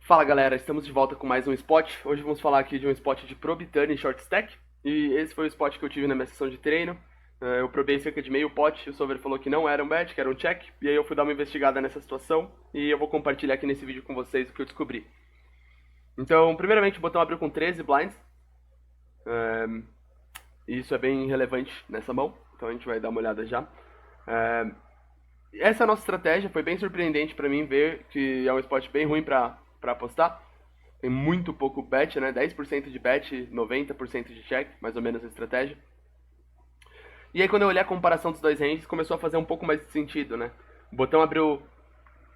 Fala galera, estamos de volta com mais um spot. Hoje vamos falar aqui de um spot de probe turn e short stack. E esse foi o spot que eu tive na minha sessão de treino. Eu probei cerca de meio pot, o solver falou que não era um bet, que era um check. E aí eu fui dar uma investigada nessa situação e eu vou compartilhar aqui nesse vídeo com vocês o que eu descobri. Então, primeiramente o botão abriu com 13 blinds. E isso é bem relevante nessa mão, então a gente vai dar uma olhada já. Essa é a nossa estratégia, foi bem surpreendente pra mim ver que é um spot bem ruim pra apostar. Tem muito pouco bet, né? 10% de bet, 90% de check, mais ou menos a estratégia. E aí quando eu olhei a comparação dos dois ranges, começou a fazer um pouco mais de sentido, né? O botão abriu,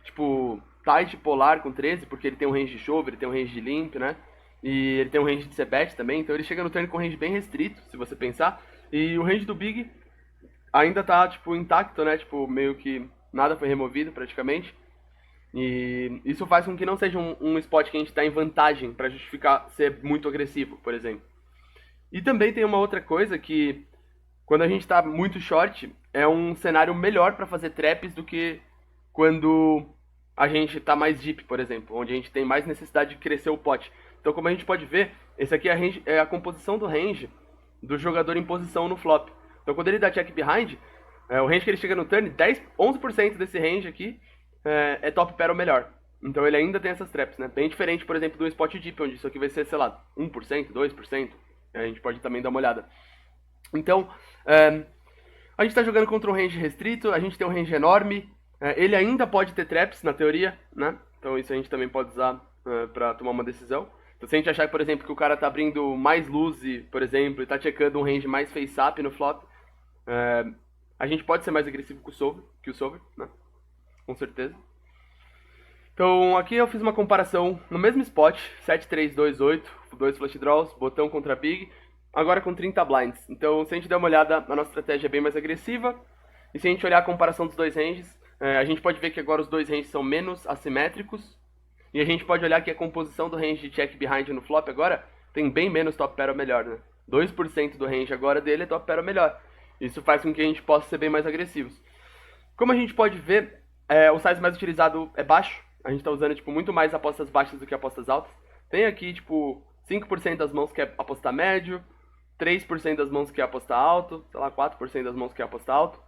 tipo, tight polar com 13, porque ele tem um range de shove, ele tem um range de limp, né? E ele tem um range de c-bet também, então ele chega no turn com um range bem restrito, se você pensar. E o range do big ainda tá, tipo, intacto, né? Tipo, meio que nada foi removido praticamente. E isso faz com que não seja um spot que a gente está em vantagem para justificar ser muito agressivo, por exemplo. E também tem uma outra coisa que, quando a gente está muito short, é um cenário melhor para fazer traps do que quando a gente está mais deep, por exemplo, onde a gente tem mais necessidade de crescer o pot. Então, como a gente pode ver, esse aqui é a composição do range do jogador em posição no flop. Então, quando ele dá check behind, o range que ele chega no turn, 11% desse range aqui é top pair ou melhor. Então ele ainda tem essas traps, né? Bem diferente, por exemplo, do spot deep, onde isso aqui vai ser, sei lá, 1%, 2%. A gente pode também dar uma olhada. Então, a gente está jogando contra um range restrito, a gente tem um range enorme. Ele ainda pode ter traps, na teoria, né? Então isso a gente também pode usar para tomar uma decisão. Então, se a gente achar, por exemplo, que o cara tá abrindo mais lose, por exemplo, e tá checando um range mais face-up no flop, a gente pode ser mais agressivo que o solver, né? Com certeza. Então, aqui eu fiz uma comparação no mesmo spot, 7-3-2-8, 2 flush draws, botão contra big, agora com 30 blinds. Então, se a gente der uma olhada, a nossa estratégia é bem mais agressiva. E se a gente olhar a comparação dos dois ranges, a gente pode ver que agora os dois ranges são menos assimétricos. E a gente pode olhar que a composição do range de check behind no flop agora tem bem menos top pair ou melhor, né? 2% do range agora dele é top pair ou melhor. Isso faz com que a gente possa ser bem mais agressivos. Como a gente pode ver, o size mais utilizado é baixo. A gente está usando tipo, muito mais apostas baixas do que apostas altas. Tem aqui tipo 5% das mãos que é apostar médio, 3% das mãos que é apostar alto, sei lá, 4% das mãos que é apostar alto.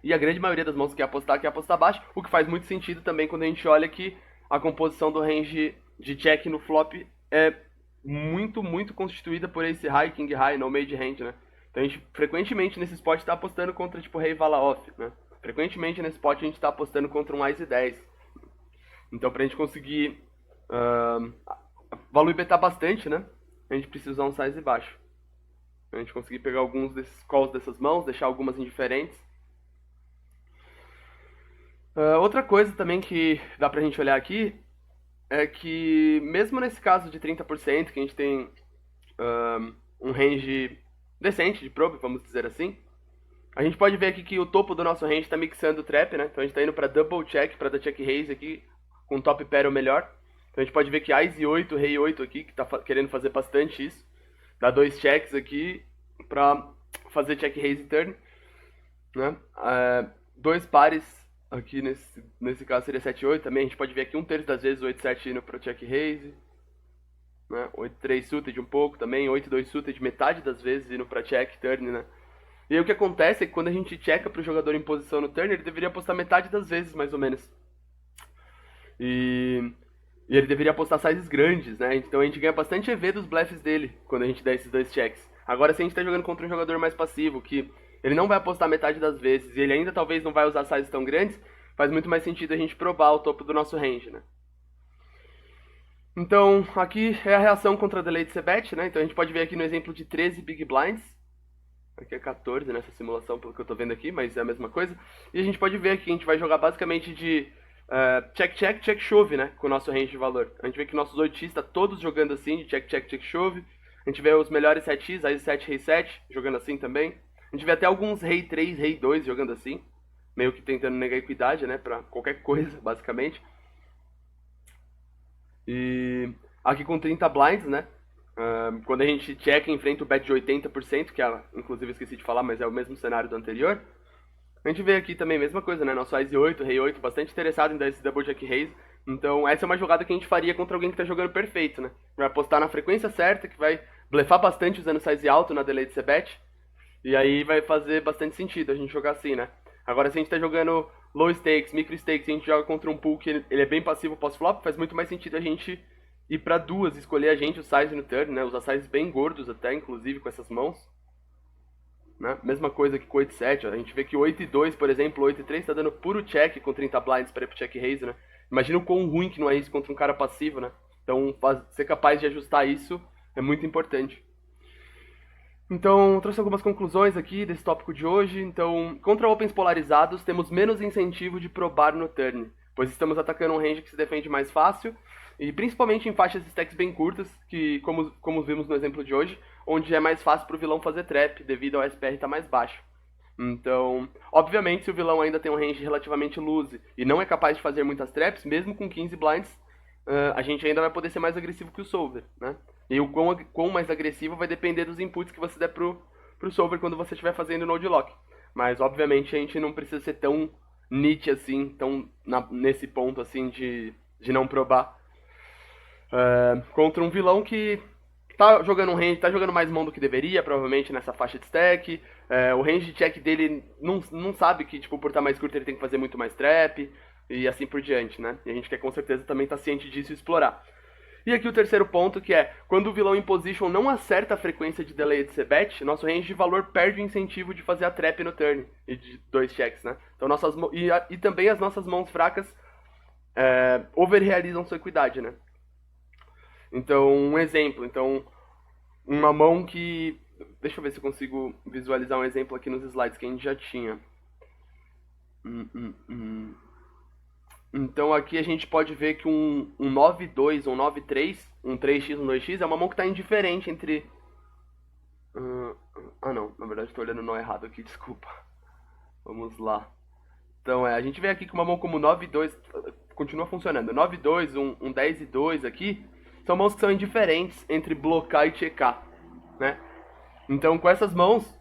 E a grande maioria das mãos que é apostar baixo, o que faz muito sentido também quando a gente olha que a composição do range de check no flop é muito, muito constituída por esse high, king high, no made hand, né? Então a gente frequentemente nesse spot está apostando contra tipo rei vala off, né? Frequentemente nesse spot a gente está apostando contra um Ice 10. Então pra gente conseguir value betar bastante, né? A gente precisa usar um size baixo. Pra gente conseguir pegar alguns desses calls dessas mãos, deixar algumas indiferentes. Outra coisa também que dá pra gente olhar aqui é que mesmo nesse caso de 30%, que a gente tem um range decente de probe, vamos dizer assim, a gente pode ver aqui que o topo do nosso range está mixando o trap, né? Então a gente está indo para double check, para dar check raise aqui, com top pair ou melhor. Então a gente pode ver que Ice 8, Rei 8 aqui, que está querendo fazer bastante isso. Dá 2 checks aqui para fazer check raise turn, né? 2 pares aqui nesse caso seria 7 8 também. A gente pode ver aqui 1/3 das vezes 8 7 indo para check raise, né? 8 3 suited um pouco também, 8 2 suited metade das vezes indo para check turn, né? E aí o que acontece é que quando a gente checa pro jogador em posição no turn, ele deveria apostar metade das vezes, mais ou menos. E ele deveria apostar sizes grandes, né? Então a gente ganha bastante EV dos blefs dele quando a gente dá esses dois checks. Agora, se a gente tá jogando contra um jogador mais passivo, que ele não vai apostar metade das vezes, e ele ainda talvez não vai usar sizes tão grandes, faz muito mais sentido a gente provar o topo do nosso range, né? Então, aqui é a reação contra a delay de c-bet, né? Então a gente pode ver aqui no exemplo de 13 big blinds. Aqui é 14 nessa simulação, pelo que eu tô vendo aqui, mas é a mesma coisa. E a gente pode ver que a gente vai jogar basicamente de check, check, check, shove, né? Com o nosso range de valor. A gente vê que nossos 8x tá todos jogando assim, de check, check, check, shove. A gente vê os melhores 7x, aí 7, rei 7, jogando assim também. A gente vê até alguns rei 3, rei 2 jogando assim. Meio que tentando negar equidade, né? Pra qualquer coisa, basicamente. E aqui com 30 blinds, né? Quando a gente checa e enfrenta o bet de 80%, que inclusive eu esqueci de falar, mas é o mesmo cenário do anterior. A gente vê aqui também a mesma coisa, né? Nosso Ice 8, Rei 8, bastante interessado em dar esse double check raise. Então, essa é uma jogada que a gente faria contra alguém que tá jogando perfeito, né? Vai apostar na frequência certa, que vai blefar bastante usando size alto na delay de c-bet, e aí vai fazer bastante sentido a gente jogar assim, né? Agora, se a gente tá jogando low stakes, micro stakes, e a gente joga contra um pool que ele é bem passivo pós-flop, faz muito mais sentido a gente ir pra duas, escolher a gente o size no turn, né? Usar sizes bem gordos até, inclusive, com essas mãos. Né? Mesma coisa que com 8-7, a gente vê que 8-2, por exemplo, 8-3 tá dando puro check com 30 blinds para ir pro check raise, né? Imagina o quão ruim que não é isso contra um cara passivo, né? Então, ser capaz de ajustar isso é muito importante. Então, trouxe algumas conclusões aqui desse tópico de hoje. Então, contra opens polarizados, temos menos incentivo de probar no turn, pois estamos atacando um range que se defende mais fácil, e principalmente em faixas de stacks bem curtas, que como vimos no exemplo de hoje, onde é mais fácil para o vilão fazer trap, devido ao SPR estar mais baixo. Então, obviamente, se o vilão ainda tem um range relativamente loose e não é capaz de fazer muitas traps, mesmo com 15 blinds, a gente ainda vai poder ser mais agressivo que o solver, né? E o quão mais agressivo vai depender dos inputs que você der pro solver quando você estiver fazendo node lock. Mas, obviamente, a gente não precisa ser tão niche assim, tão nesse ponto assim de não probar. Contra um vilão que tá jogando um range, tá jogando mais mão do que deveria, provavelmente nessa faixa de stack. O range de check dele não sabe que, tipo, por estar mais curto ele tem que fazer muito mais trap, e assim por diante, né? E a gente quer com certeza também estar ciente disso e explorar. E aqui o terceiro ponto, que é, quando o vilão em position não acerta a frequência de delay de c-bet, nosso range de valor perde o incentivo de fazer a trap no turn, e de 2 checks, né? Então e também as nossas mãos fracas overrealizam sua equidade, né? Então, um exemplo, uma mão que... Deixa eu ver se eu consigo visualizar um exemplo aqui nos slides que a gente já tinha. Então aqui a gente pode ver que um 9-2, um 9-3, um 3x, um 2x é uma mão que está indiferente entre... não, na verdade estou olhando não errado aqui, desculpa. Vamos lá. Então a gente vê aqui que uma mão como 9-2 continua funcionando. 9-2, um 10-2 aqui, são mãos que são indiferentes entre blocar e checar, né? Então com essas mãos,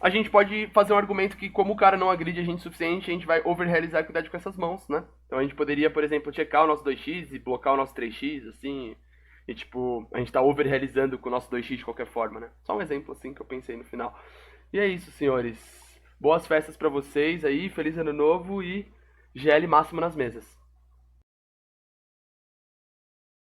a gente pode fazer um argumento que como o cara não agride a gente o suficiente, a gente vai overrealizar a equidade com essas mãos, né? Então a gente poderia, por exemplo, checar o nosso 2x e blocar o nosso 3x, assim, e tipo, a gente tá overrealizando com o nosso 2x de qualquer forma, né? Só um exemplo, assim, que eu pensei no final. E é isso, senhores. Boas festas pra vocês aí, feliz ano novo e GL máximo nas mesas.